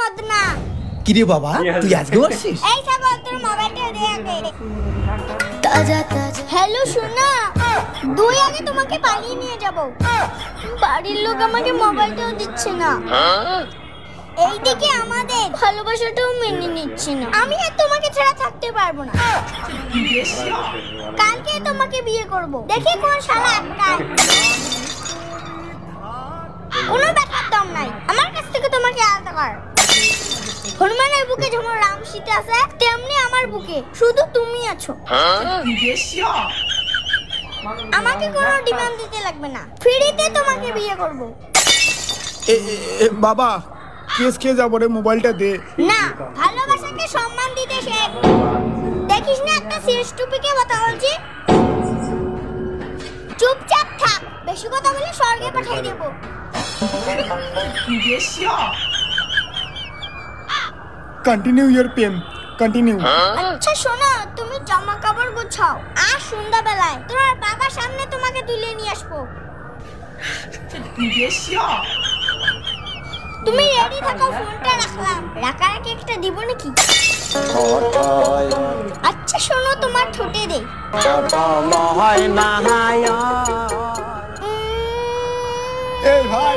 মদ না। কি রে বাবা, তুই আজকে আসছিস? এই ছাগল, তোর মোবাইলটা দে আগে। হ্যালো সোনা, দুই আগে তোমাকে পালিয়ে নিয়ে যাব। বাড়ির লোক আমাকে মোবাইলটাও দিচ্ছে না। এইদিকে আমাদের ভালোবাসাটাও মেনে নিচ্ছে না। আমি আর তোমাকে ছাড়া থাকতে পারবো না। কালকে তোমাকে বিয়ে করব। দেখি কোন শালা আটকায়। কোনো ব্যাপার দম নাই, আমার কাছ থেকে তোমাকে আলাদা কর। হনুমানের বুকে যেমন রাম সীতা আছে, তেমনি আমার বুকে শুধু তুমি আছো। আমাকে কোনো ডিমান্ড দিতে লাগবে না, ফ্রিতে তোমাকে বিয়ে করব। বাবা, কেস খেয়ে যাবো রে, মোবাইলটা দে। না, ভালোবাসাকে সম্মান দিতে শেখ। দেখিস না একটা সিরিয়াস টপিকে কথা বলছি। চুপচাপ থাক, বেশি কথা বলে স্বর্গে পাঠিয়ে দেব। Continue your pen, continue. আচ্ছা শোনো, তুমি জামা কাপড় গুছাও, আর সন্ধ্যাবেলায় তোমার বাবার সামনে তোমাকে তুলে নিয়ে আসবো। তুমি রেডি থাকো, ফোনটা রাখলাম। রাখারাখি একটা দিব নাকি? আচ্ছা শোনো, তোমার ঠোঁটে দে। এই ভাই,